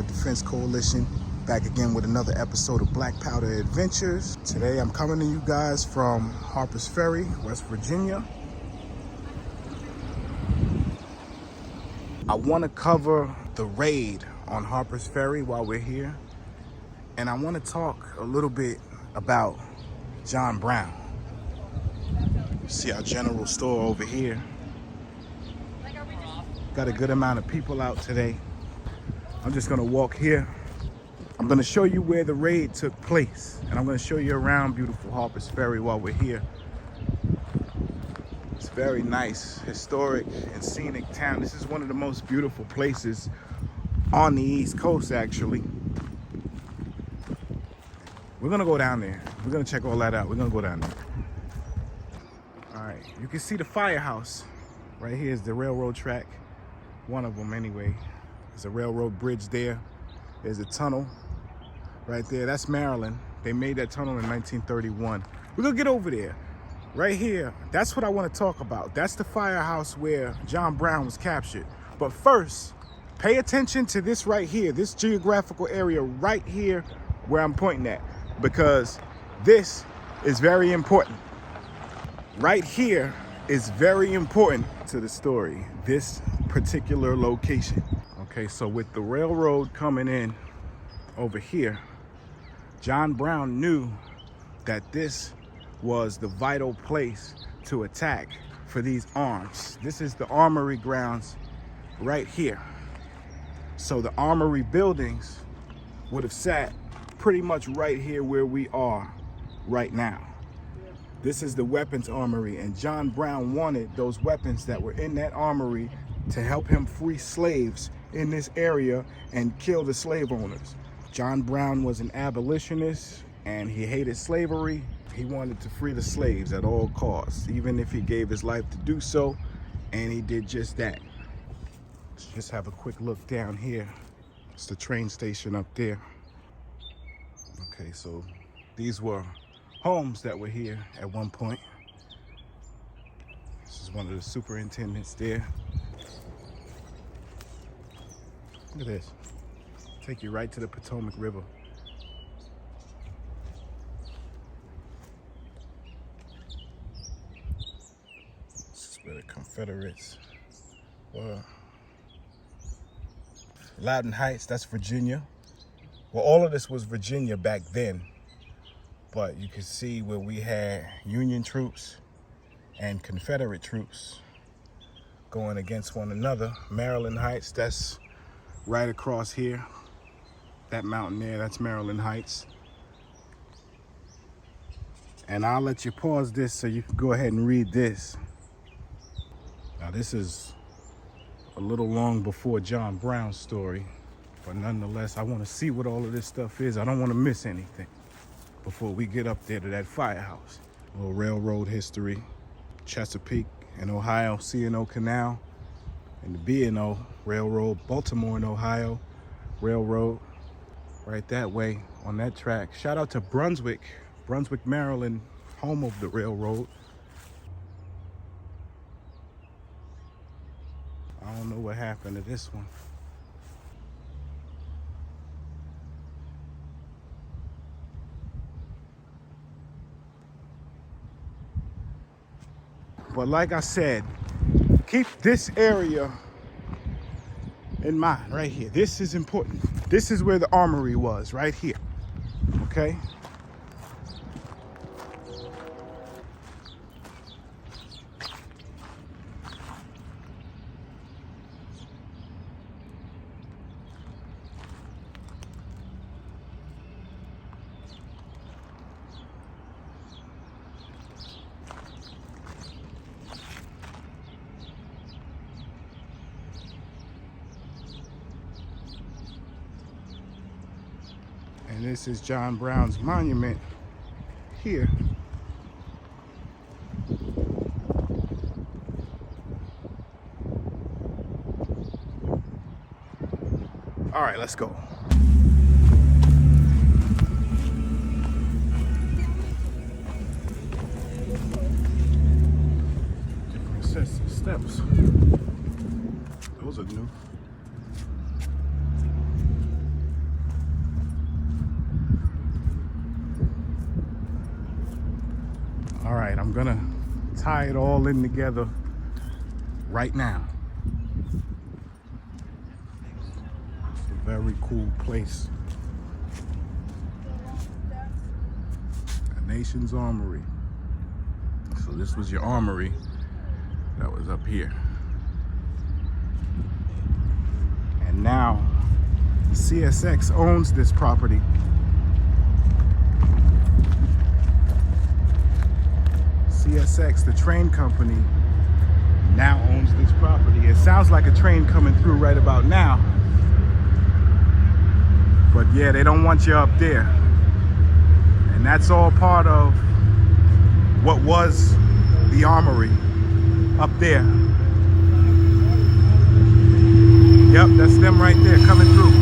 Defense Coalition, back again with another episode of Black Powder Adventures. Today I'm coming to you guys from Harper's Ferry, West Virginia. I want to cover the raid on Harper's Ferry while we're here, and I want to talk a little bit about John Brown. See our general store over here. Got a good amount of people out today. I'm just gonna walk here. I'm gonna show you where the raid took place, and I'm gonna show you around beautiful Harper's Ferry while we're here. It's a very nice, historic, and scenic town. This is one of the most beautiful places on the East Coast, actually. We're gonna go down there. We're gonna check all that out. We're gonna go down there. All right, you can see the firehouse. Right here is the railroad track. One of them anyway. There's a railroad bridge there. There's a tunnel right there. That's Maryland. They made that tunnel in 1931. We're gonna get over there. Right here, that's what I want to talk about. That's the firehouse where John Brown was captured. But first, pay attention to this right here, this geographical area right here where I'm pointing at, because this is very important. Right here is very important to the story, this particular location. Okay, so with the railroad coming in over here, John Brown knew that this was the vital place to attack for these arms. This is the armory grounds right here. So the armory buildings would have sat pretty much right here where we are right now. This is the weapons armory, and John Brown wanted those weapons that were in that armory to help him free slaves in this area and kill the slave owners. John Brown was an abolitionist and he hated slavery. He wanted to free the slaves at all costs, even if he gave his life to do so, and he did just that. Let's just have a quick look down here. It's the train station up there. Okay, so these were homes that were here at one point. This is one of the superintendents there. Look at this. Take you right to the Potomac River. This is where the Confederates were. Loudon Heights, that's Virginia. Well, all of this was Virginia back then, but you can see where we had Union troops and Confederate troops going against one another. Maryland Heights, that's right across here. That mountain there, that's Maryland Heights. And I'll let you pause this so you can go ahead and read this. Now this is a little long before John Brown's story, but nonetheless, I want to see what all of this stuff is. I don't want to miss anything before we get up there to that firehouse. A little railroad history. Chesapeake and Ohio, C&O Canal, and the B&O Railroad, Baltimore and Ohio Railroad, right that way on that track. Shout out to Brunswick, Maryland, home of the railroad. I don't know what happened to this one. But like I said, keep this area in mind right here. This is important. This is where the armory was, right here. Okay? And this is John Brown's monument here. All right, let's go. Different sets of steps. Those are new. All right, I'm gonna tie it all in together right now. It's a very cool place. A nation's armory. So this was your armory that was up here. And now CSX owns this property. CSX, the train company, now owns this property. It sounds like a train coming through right about now. But yeah, they don't want you up there. And that's all part of what was the armory up there. Yep, that's them right there coming through.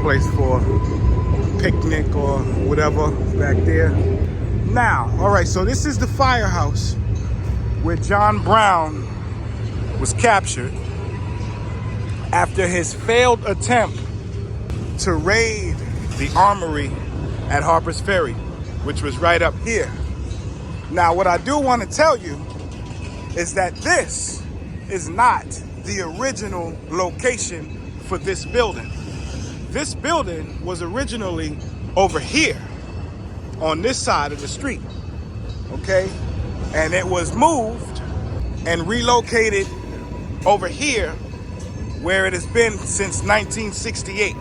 Place for a picnic or whatever back there. Now, all right, so this is the firehouse where John Brown was captured after his failed attempt to raid the armory at Harper's Ferry, which was right up here. Now, what I do want to tell you is that this is not the original location for this building. This building was originally over here on this side of the street, okay? And it was moved and relocated over here where it has been since 1968.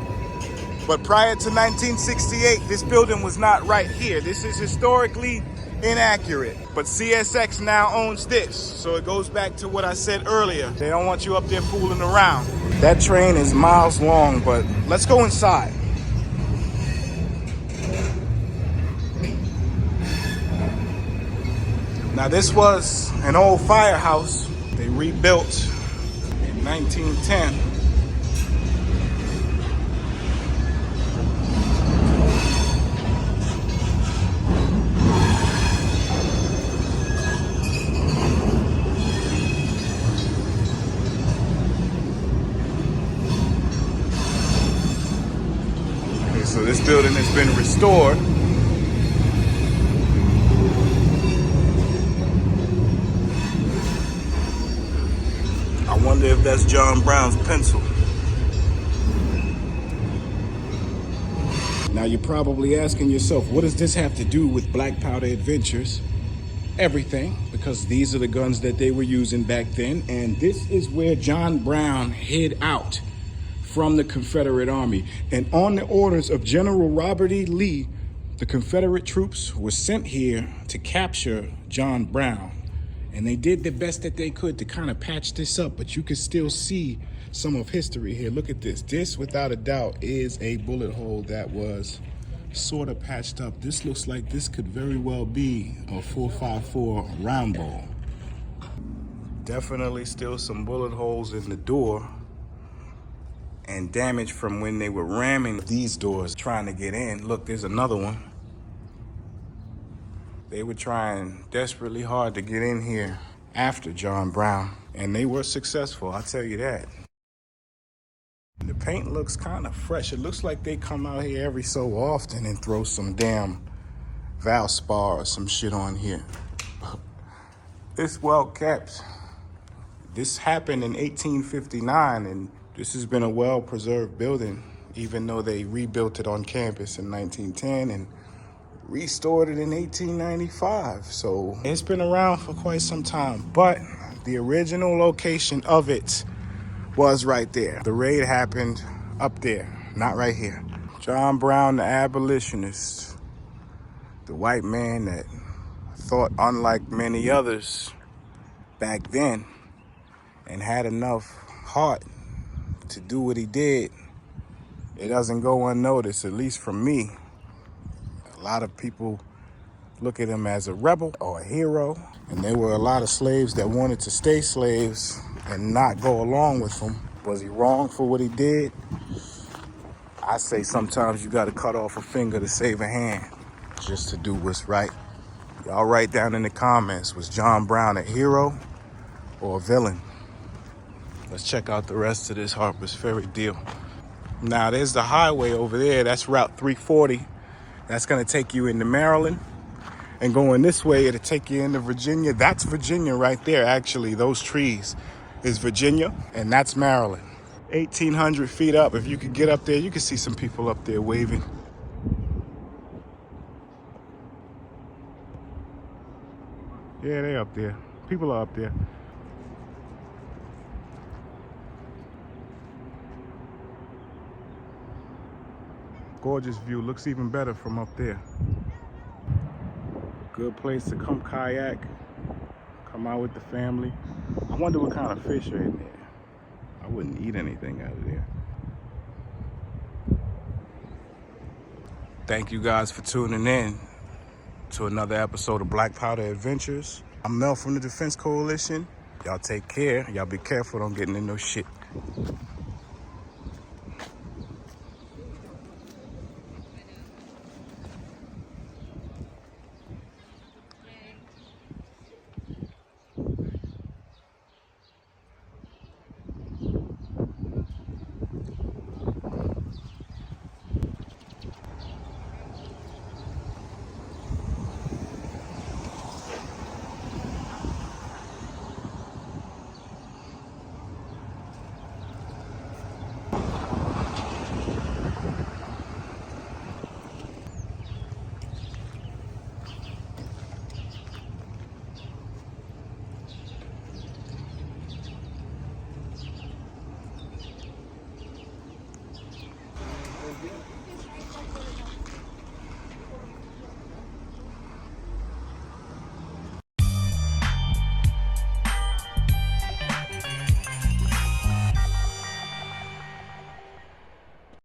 But prior to 1968, this building was not right here. This is historically inaccurate. But CSX now owns this. So it goes back to what I said earlier. They don't want you up there fooling around. That train is miles long, but let's go inside. Now this was an old firehouse they rebuilt in 1910. So this building has been restored. I wonder if that's John Brown's pencil. Now you're probably asking yourself, what does this have to do with Black Powder Adventures? Everything, because these are the guns that they were using back then, and this is where John Brown hid out from the Confederate Army. And on the orders of General Robert E. Lee, the Confederate troops were sent here to capture John Brown. And they did the best that they could to kind of patch this up, but you can still see some of history here. Look at this. This, without a doubt, is a bullet hole that was sort of patched up. This looks like this could very well be a .454 round ball. Definitely still some bullet holes in the door and damage from when they were ramming these doors trying to get in. Look, there's another one. They were trying desperately hard to get in here after John Brown, and they were successful, I'll tell you that. The paint looks kind of fresh. It looks like they come out here every so often and throw some damn Valspar or some shit on here. It's well kept. This happened in 1859, and this has been a well-preserved building, even though they rebuilt it on campus in 1910 and restored it in 1895. So it's been around for quite some time, but the original location of it was right there. The raid happened up there, not right here. John Brown, the abolitionist, the white man that thought unlike many others back then and had enough heart to do what he did. It doesn't go unnoticed, at least from me. A lot of people look at him as a rebel or a hero, and there were a lot of slaves that wanted to stay slaves and not go along with him. Was he wrong for what he did? I say sometimes you got to cut off a finger to save a hand, just to do what's right. Y'all write down in the comments, was John Brown a hero or a villain? Let's check out the rest of this Harper's Ferry deal. Now there's the highway over there. That's Route 340. That's gonna take you into Maryland. And going this way, it'll take you into Virginia. That's Virginia right there, actually. Those trees is Virginia, and that's Maryland. 1,800 feet up. If you could get up there, you can see some people up there waving. Yeah, they're up there. People are up there. Gorgeous view. Looks even better from up there. Good place to come kayak. Come out with the family. I wonder what kind of fish are in there. I wouldn't eat anything out of there. Thank you guys for tuning in to another episode of Black Powder Adventures. I'm Mel from the Defense Coalition. Y'all take care. Y'all be careful. Don't get into no shit.